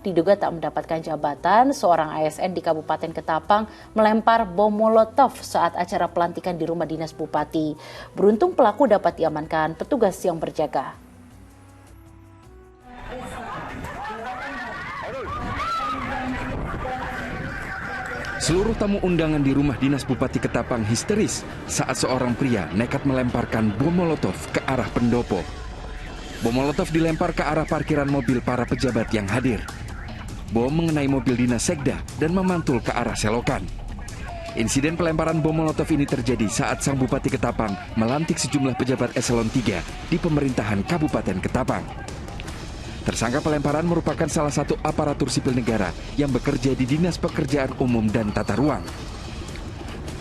diduga tak mendapatkan jabatan, seorang ASN di Kabupaten Ketapang melempar bom molotov saat acara pelantikan di rumah dinas bupati. Beruntung pelaku dapat diamankan petugas yang berjaga. Seluruh tamu undangan di rumah dinas Bupati Ketapang histeris saat seorang pria nekat melemparkan bom molotov ke arah pendopo. Bom molotov dilempar ke arah parkiran mobil para pejabat yang hadir. Bom mengenai mobil dinas Sekda dan memantul ke arah selokan. Insiden pelemparan bom molotov ini terjadi saat sang Bupati Ketapang melantik sejumlah pejabat eselon 3 di pemerintahan Kabupaten Ketapang. Tersangka pelemparan merupakan salah satu aparatur sipil negara yang bekerja di Dinas Pekerjaan Umum dan Tata Ruang.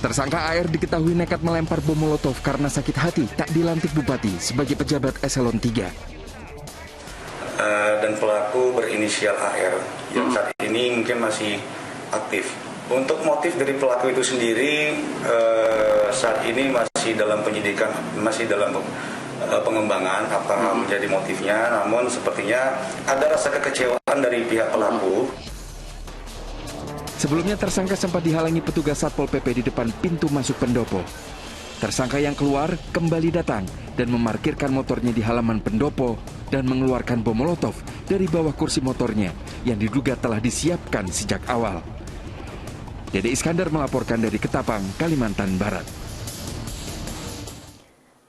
Tersangka AR diketahui nekat melempar bom molotov karena sakit hati tak dilantik bupati sebagai pejabat eselon 3. Dan pelaku berinisial AR yang saat ini mungkin masih aktif. Untuk motif dari pelaku itu sendiri saat ini masih dalam penyidikan, masih dalam pengembangan apa menjadi motifnya, namun sepertinya ada rasa kekecewaan dari pihak pelaku. Sebelumnya tersangka sempat dihalangi petugas Satpol PP di depan pintu masuk pendopo. Tersangka yang keluar kembali datang dan memarkirkan motornya di halaman pendopo dan mengeluarkan bom molotov dari bawah kursi motornya yang diduga telah disiapkan sejak awal. Dede Iskandar melaporkan dari Ketapang, Kalimantan Barat.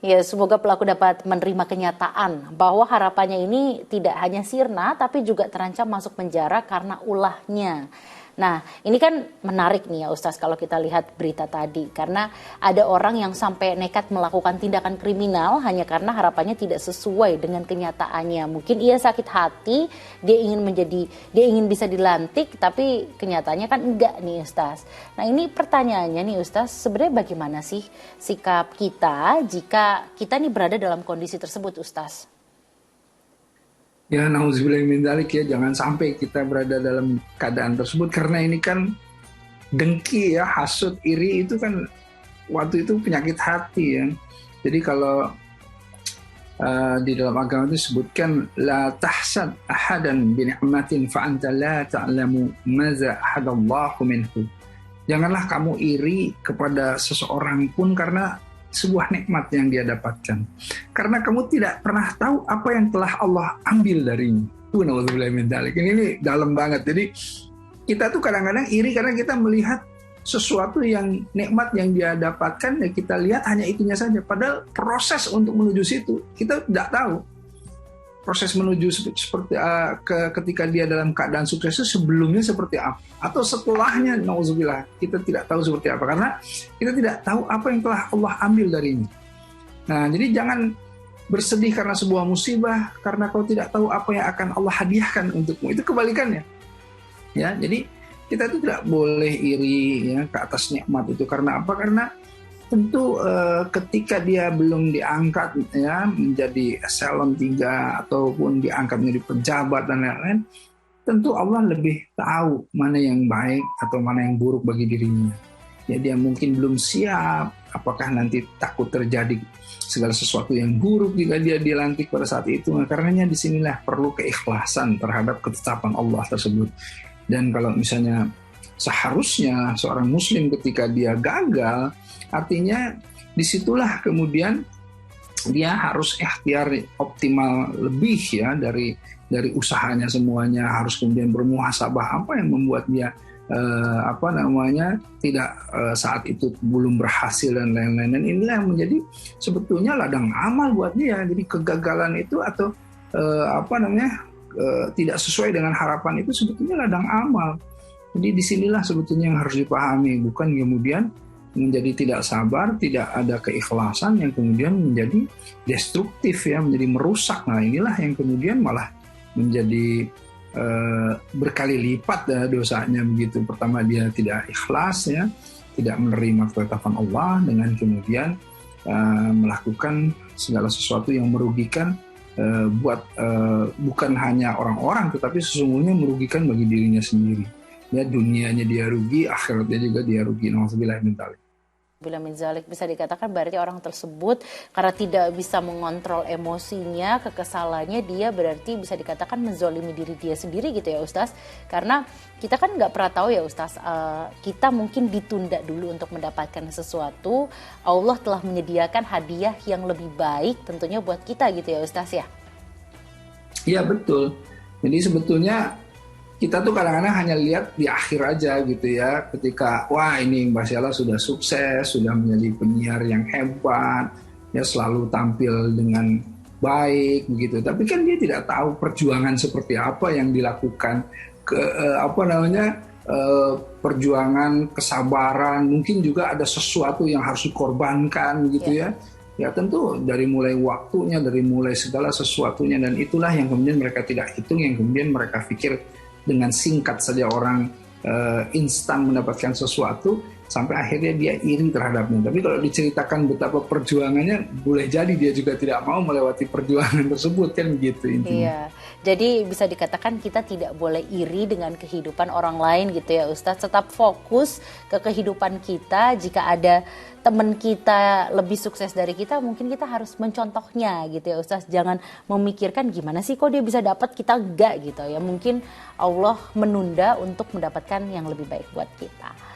Ya, semoga pelaku dapat menerima kenyataan bahwa harapannya ini tidak hanya sirna, tapi juga terancam masuk penjara karena ulahnya. Nah, ini kan menarik nih ya Ustaz kalau kita lihat berita tadi. Karena ada orang yang sampai nekat melakukan tindakan kriminal hanya karena harapannya tidak sesuai dengan kenyataannya. Mungkin ia sakit hati, dia ingin bisa dilantik, tapi kenyataannya kan enggak nih Ustaz. Nah, ini pertanyaannya nih Ustaz, sebenarnya bagaimana sih sikap kita jika kita nih berada dalam kondisi tersebut Ustaz? Ya, nauzubillah min dzalik, ya, jangan sampai kita berada dalam keadaan tersebut karena ini kan dengki ya, hasud, iri itu kan waktu itu penyakit hati ya. Jadi kalau di dalam agama itu disebutkan la tahsad ahadan bi ni'matin fa anta la ta'lamu maza hadallahu minhu. Janganlah kamu iri kepada seseorang pun karena sebuah nikmat yang dia dapatkan. Karena kamu tidak pernah tahu apa yang telah Allah ambil darinya. Ini dalam banget. Jadi kita tuh kadang-kadang iri karena kita melihat sesuatu yang nikmat yang dia dapatkan, ya kita lihat hanya itunya saja. Padahal proses untuk menuju situ kita tidak tahu. Proses menuju seperti ketika dia dalam keadaan sukses itu sebelumnya seperti apa, atau setelahnya, nauzubillah, kita tidak tahu seperti apa karena kita tidak tahu apa yang telah Allah ambil darinya. Nah, jadi jangan bersedih karena sebuah musibah karena kau tidak tahu apa yang akan Allah hadiahkan untukmu. Itu kebalikannya. Ya, jadi kita itu tidak boleh iri ya ke atas nikmat itu. Karena apa? Karena tentu ketika dia belum diangkat ya menjadi eselon 3 ataupun diangkat menjadi pejabat dan lain-lain, tentu Allah lebih tahu mana yang baik atau mana yang buruk bagi dirinya. Ya, dia mungkin belum siap, apakah nanti takut terjadi segala sesuatu yang buruk jika dia dilantik pada saat itu. Nah, karenanya disinilah perlu keikhlasan terhadap ketetapan Allah tersebut. Dan kalau misalnya seharusnya seorang muslim ketika dia gagal, artinya disitulah kemudian dia harus ikhtiar optimal lebih ya dari usahanya semuanya, harus kemudian bermuhasabah apa yang membuat dia tidak saat itu belum berhasil dan lain-lain. Dan inilah yang menjadi sebetulnya ladang amal buat dia. Jadi kegagalan itu atau tidak sesuai dengan harapan itu sebetulnya ladang amal. Jadi disinilah sebetulnya yang harus dipahami, bukan kemudian menjadi tidak sabar, tidak ada keikhlasan yang kemudian menjadi destruktif ya, menjadi merusak. Nah, inilah yang kemudian malah menjadi berkali lipat dosanya begitu. Pertama dia tidak ikhlas ya, tidak menerima ketetapan Allah, dengan kemudian melakukan segala sesuatu yang merugikan bukan hanya orang-orang tetapi sesungguhnya merugikan bagi dirinya sendiri. Ya, dunianya dia rugi, akhiratnya juga dia rugi. Nauzubillah min dzalik. Bila min zalik, bisa dikatakan berarti orang tersebut karena tidak bisa mengontrol emosinya, kekesalannya, dia berarti bisa dikatakan menzolimi diri dia sendiri gitu ya Ustaz. Karena kita kan nggak pernah tahu ya Ustaz, kita mungkin ditunda dulu untuk mendapatkan sesuatu, Allah telah menyediakan hadiah yang lebih baik tentunya buat kita gitu ya Ustaz ya. Iya betul. Jadi sebetulnya kita tuh kadang-kadang hanya lihat di akhir aja gitu ya. Ketika wah ini Mbak Sheila sudah sukses, sudah menjadi penyiar yang hebat, ya selalu tampil dengan baik begitu. Tapi kan dia tidak tahu perjuangan seperti apa yang dilakukan, perjuangan, kesabaran, mungkin juga ada sesuatu yang harus dikorbankan gitu ya. Ya tentu dari mulai waktunya, dari mulai segala sesuatunya, dan itulah yang kemudian mereka tidak hitung, yang kemudian mereka pikir dengan singkat saja orang instan mendapatkan sesuatu sampai akhirnya dia iri terhadapnya. Tapi kalau diceritakan betapa perjuangannya, boleh jadi dia juga tidak mau melewati perjuangan tersebut kan gitu intinya. Iya, jadi bisa dikatakan kita tidak boleh iri dengan kehidupan orang lain gitu ya Ustadz. Tetap fokus ke kehidupan kita. Jika ada teman kita lebih sukses dari kita, mungkin kita harus mencontohnya gitu ya Ustadz. Jangan memikirkan gimana sih kok dia bisa dapat, kita enggak gitu ya. Mungkin Allah menunda untuk mendapatkan yang lebih baik buat kita.